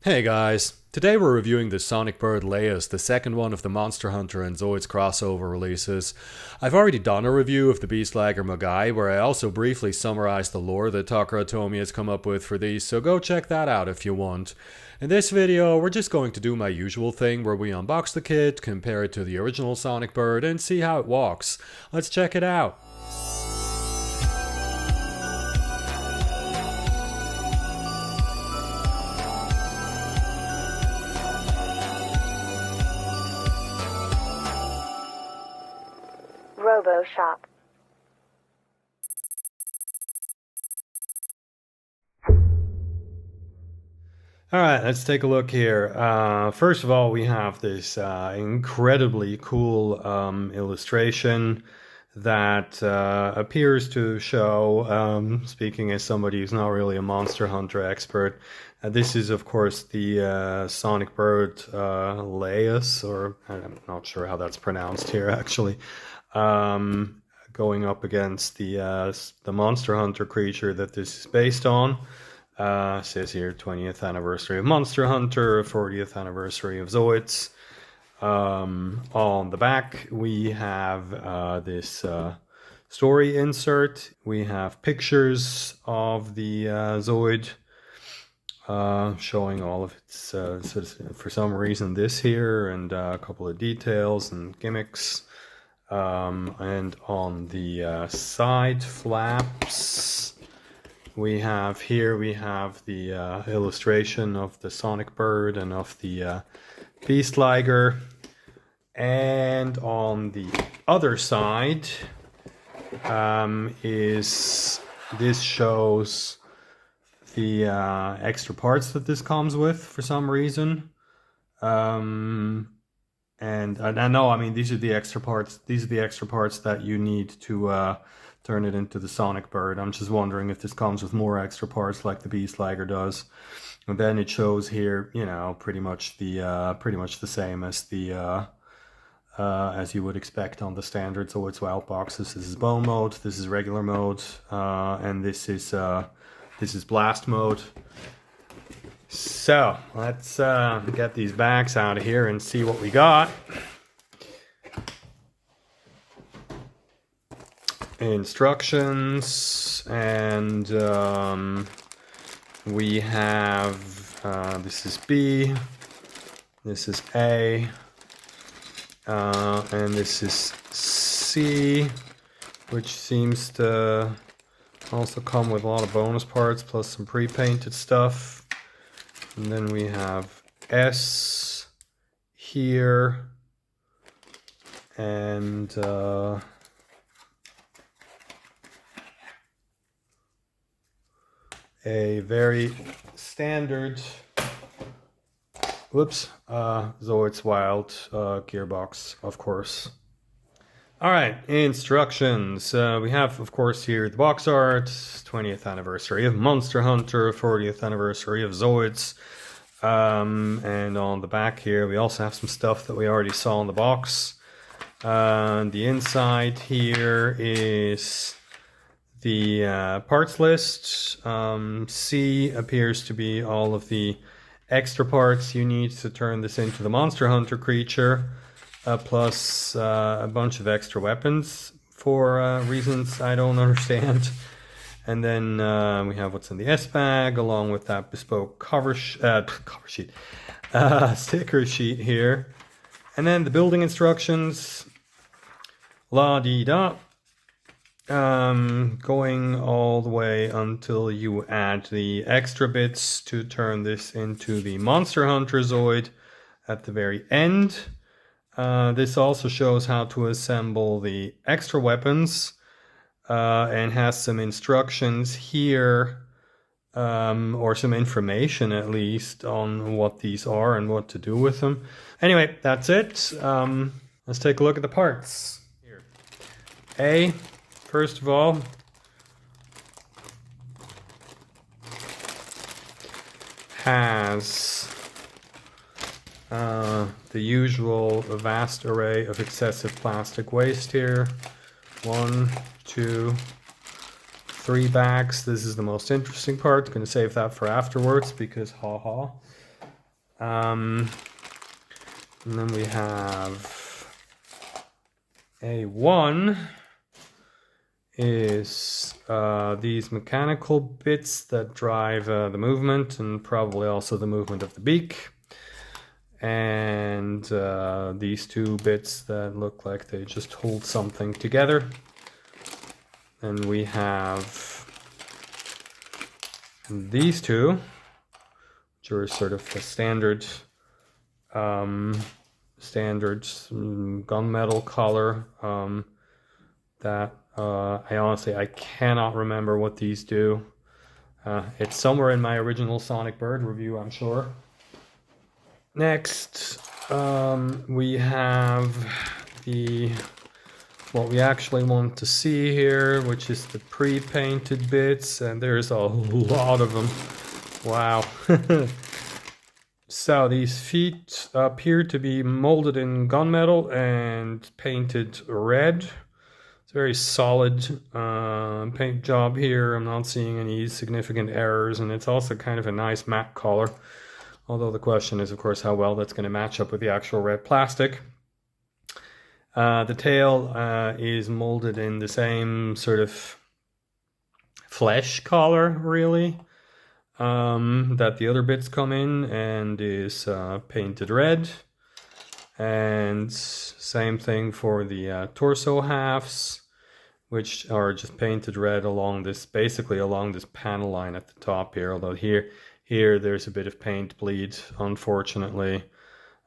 Hey guys, today we're reviewing the Sonic Bird Laeus, the second one of the Monster Hunter and Zoids crossover releases. I've already done a review of the Beastlager Mogai, where I also briefly summarized the lore that Takara Tomy has come up with for these, so go check that out if you want. In this video, we're just going to do my usual thing where we unbox the kit, compare it to the original Sonic Bird, and see how it walks. Let's check it out. Robo Shop. Alright, let's take a look here. First of all, we have this incredibly cool illustration that appears to show, speaking as somebody who's not really a Monster Hunter expert, this is of course the Sonic Bird Laeus, or I'm not sure how that's pronounced here actually, going up against the Monster Hunter creature that this is based on. Says here 20th anniversary of Monster Hunter, 40th anniversary of Zoids. On the back we have this story insert. We have pictures of the Zoid showing all of its, for some reason this here, and a couple of details and gimmicks. And on the side flaps we have the illustration of the Sonic Bird and of the Beastlager. And on the other side this shows the extra parts that this comes with for some reason. And I know, I mean, these are the extra parts that you need to turn it into the Sonic Bird. I'm just wondering if this comes with more extra parts like the Beastlager does. And then it shows here, you know, pretty much the same as the as you would expect on the standard Zoids wild boxes. This is bone mode, this is regular mode, and this is blast mode. So let's get these bags out of here and see what we got. Instructions, and we have this is B, this is A, and this is C, which seems to also come with a lot of bonus parts plus some pre-painted stuff. And then we have S here, and a very standard Zoids Wild gearbox, of course. Alright, instructions. We have, of course, here the box art, 20th anniversary of Monster Hunter, 40th anniversary of Zoids. And on the back here, we also have some stuff that we already saw in the box. The inside here is the parts list. C appears to be all of the extra parts you need to turn this into the Monster Hunter creature. Plus a bunch of extra weapons for reasons I don't understand. And then we have what's in the S bag, along with that bespoke sticker sheet here. And then the building instructions, la-dee-da, going all the way until you add the extra bits to turn this into the Monster Hunter Zoid at the very end. This also shows how to assemble the extra weapons, and has some instructions here, or some information at least, on what these are and what to do with them. Anyway, that's it. Let's take a look at the parts. Here. A, first of all, has the usual vast array of excessive plastic waste here. 1, 2, 3 bags. This is the most interesting part. Going to save that for afterwards because haha. And then we have A1 is these mechanical bits that drive the movement and probably also the movement of the beak. And these two bits that look like they just hold something together. And we have these two, which are sort of the standard gunmetal color that I cannot remember what these do. It's somewhere in my original Sonic Bird review, I'm sure. Next, we have what we actually want to see here, which is the pre-painted bits, and there's a lot of them. Wow. So these feet appear to be molded in gunmetal and painted red. It's a very solid paint job here. I'm not seeing any significant errors, and it's also kind of a nice matte color. Although the question is, of course, how well that's going to match up with the actual red plastic. The tail is molded in the same sort of flesh color, really, that the other bits come in, and is painted red. And same thing for the torso halves, which are just painted red along this, basically along this panel line at the top here. Although here there's a bit of paint bleed, unfortunately.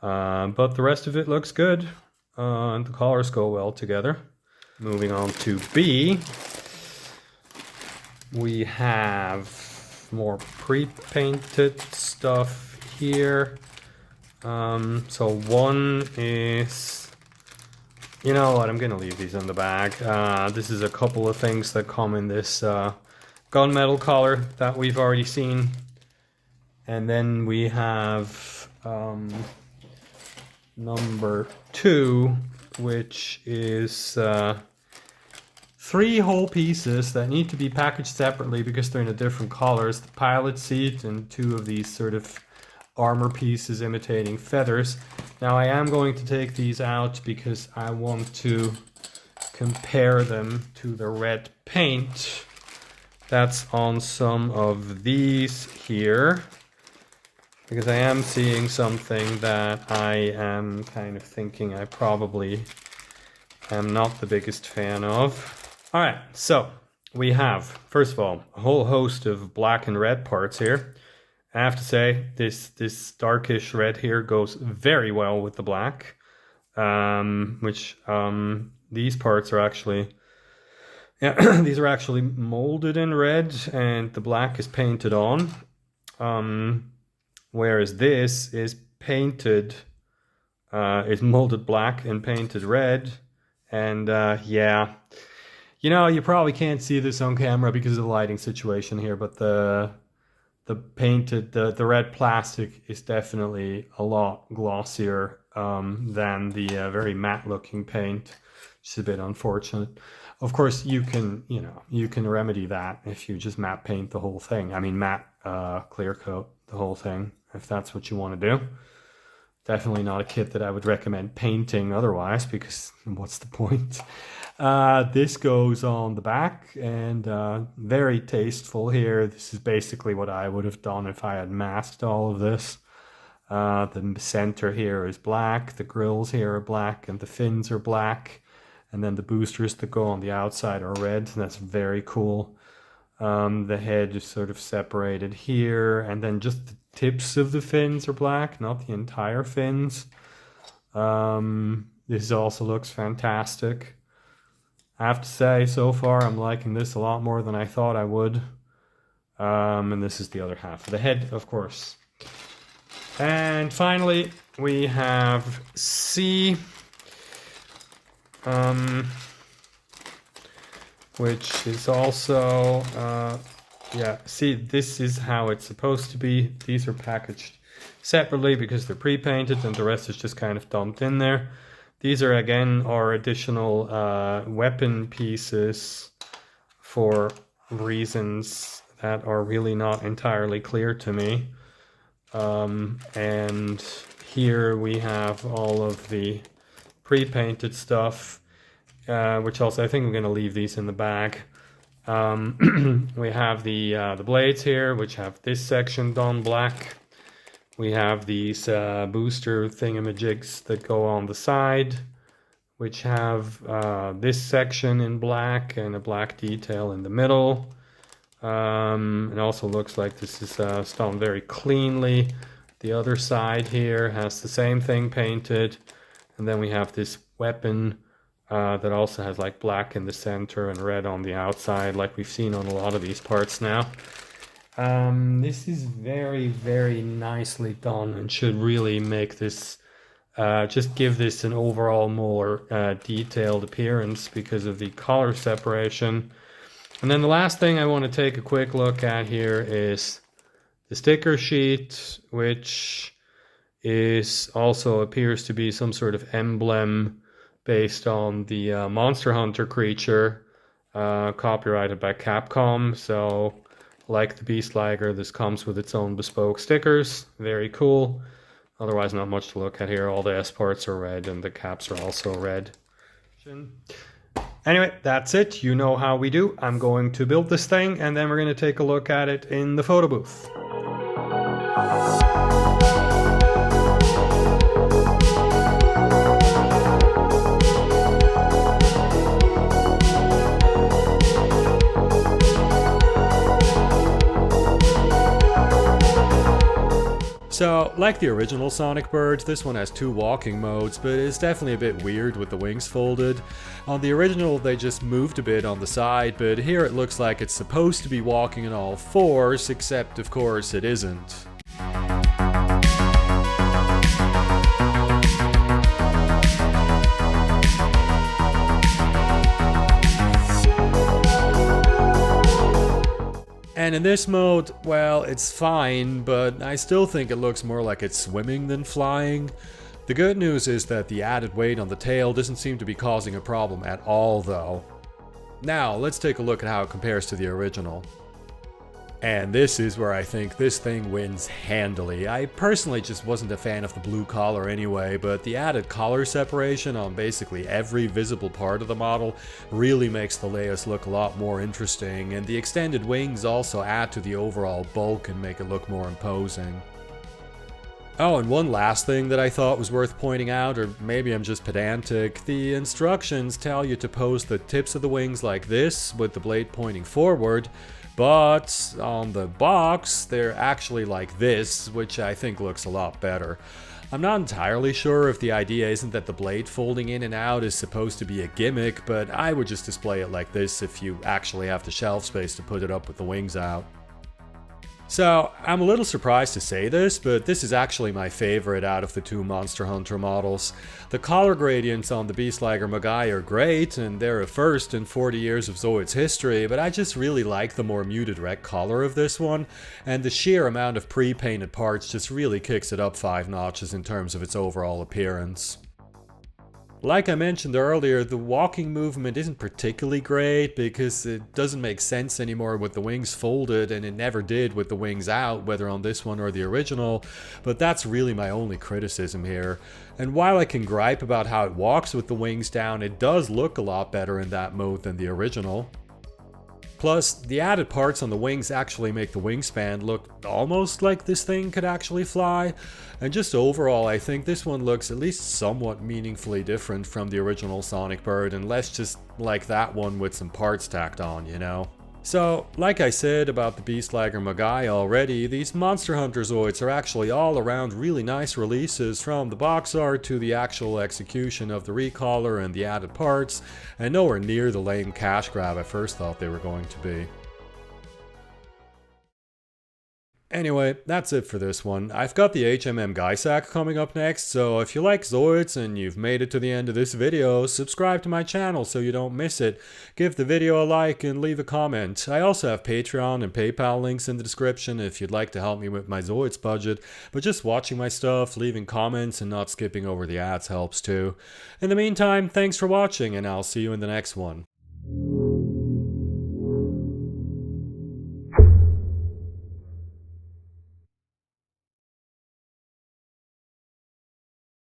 But the rest of it looks good. And the colors go well together. Moving on to B, we have more pre-painted stuff here. So one is, you know what, I'm gonna leave these in the bag. This is a couple of things that come in this gunmetal color that we've already seen. And then we have number 2, which is 3 whole pieces that need to be packaged separately because they're in a different colors. The pilot seat and 2 of these sort of armor pieces imitating feathers. Now I am going to take these out because I want to compare them to the red paint that's on some of these here. Because I am seeing something that I am kind of thinking I probably am not the biggest fan of. All right, so we have, first of all, a whole host of black and red parts here. I have to say, this darkish red here goes very well with the black, which these parts are actually, yeah, these are actually molded in red, and the black is painted on. Whereas this is painted, is molded black and painted red. And yeah, you know, you probably can't see this on camera because of the lighting situation here, but the red plastic is definitely a lot glossier than the very matte looking paint, which is a bit unfortunate. Of course, you can remedy that if you just matte paint the whole thing. I mean, matte clear coat the whole thing, if that's what you want to do. Definitely not a kit that I would recommend painting otherwise, because what's the point? This goes on the back, and very tasteful here. This is basically what I would have done if I had masked all of this. The center here is black, the grills here are black, and the fins are black. And then the boosters that go on the outside are red, and that's very cool. The head is sort of separated here, and then just the tips of the fins are black, not the entire fins. This also looks fantastic. I have to say, so far, I'm liking this a lot more than I thought I would. And this is the other half of the head, of course. And finally, we have C, which is also, yeah, see, this is how it's supposed to be. These are packaged separately because they're pre-painted, and the rest is just kind of dumped in there. These are, again, our additional weapon pieces for reasons that are really not entirely clear to me. And here we have all of the pre-painted stuff, which also I think I'm going to leave these in the bag. We have the blades here, which have this section done black. We have these booster thingamajigs that go on the side, which have this section in black and a black detail in the middle. It also looks like this is done very cleanly. The other side here has the same thing painted. And then we have this weapon that also has like black in the center and red on the outside, like we've seen on a lot of these parts now. This is very, very nicely done and should really make this, just give this an overall more detailed appearance because of the color separation. And then the last thing I want to take a quick look at here is the sticker sheet, which is also appears to be some sort of emblem based on the Monster Hunter creature, copyrighted by Capcom. So like the Beast Liger, this comes with its own bespoke stickers. Very cool. Otherwise, not much to look at here. All the S parts are red and the caps are also red. Anyway, that's it. You know how we do. I'm going to build this thing and then we're going to take a look at it in the photo booth. So, like the original Sonic Bird, this one has two walking modes, but it's definitely a bit weird with the wings folded. On the original, they just moved a bit on the side, but here it looks like it's supposed to be walking on all fours, except of course it isn't. And in this mode, well, it's fine, but I still think it looks more like it's swimming than flying. The good news is that the added weight on the tail doesn't seem to be causing a problem at all, though. Now, let's take a look at how it compares to the original. And this is where I think this thing wins handily. I personally just wasn't a fan of the blue collar anyway, but the added color separation on basically every visible part of the model really makes the Laeus look a lot more interesting, and the extended wings also add to the overall bulk and make it look more imposing. Oh, and one last thing that I thought was worth pointing out, or maybe I'm just pedantic, the instructions tell you to pose the tips of the wings like this, with the blade pointing forward, but on the box, they're actually like this, which I think looks a lot better. I'm not entirely sure if the idea isn't that the blade folding in and out is supposed to be a gimmick, but I would just display it like this if you actually have the shelf space to put it up with the wings out. So, I'm a little surprised to say this, but this is actually my favorite out of the two Monster Hunter models. The color gradients on the Beast Liger Magai are great, and they're a first in 40 years of Zoids history, but I just really like the more muted red color of this one, and the sheer amount of pre-painted parts just really kicks it up 5 notches in terms of its overall appearance. Like I mentioned earlier, the walking movement isn't particularly great because it doesn't make sense anymore with the wings folded, and it never did with the wings out, whether on this one or the original, but that's really my only criticism here. And while I can gripe about how it walks with the wings down, it does look a lot better in that mode than the original. Plus, the added parts on the wings actually make the wingspan look almost like this thing could actually fly, and just overall I think this one looks at least somewhat meaningfully different from the original Sonic Bird, and less just like that one with some parts tacked on, you know? So, like I said about the Beast Liger Magai already, these Monster Hunter Zoids are actually all around really nice releases, from the box art to the actual execution of the recolor and the added parts, and nowhere near the lame cash grab I first thought they were going to be. Anyway, that's it for this one. I've got the HMM Gaisak coming up next, so if you like Zoids and you've made it to the end of this video, subscribe to my channel so you don't miss it. Give the video a like and leave a comment. I also have Patreon and PayPal links in the description if you'd like to help me with my Zoids budget, but just watching my stuff, leaving comments, and not skipping over the ads helps too. In the meantime, thanks for watching, and I'll see you in the next one.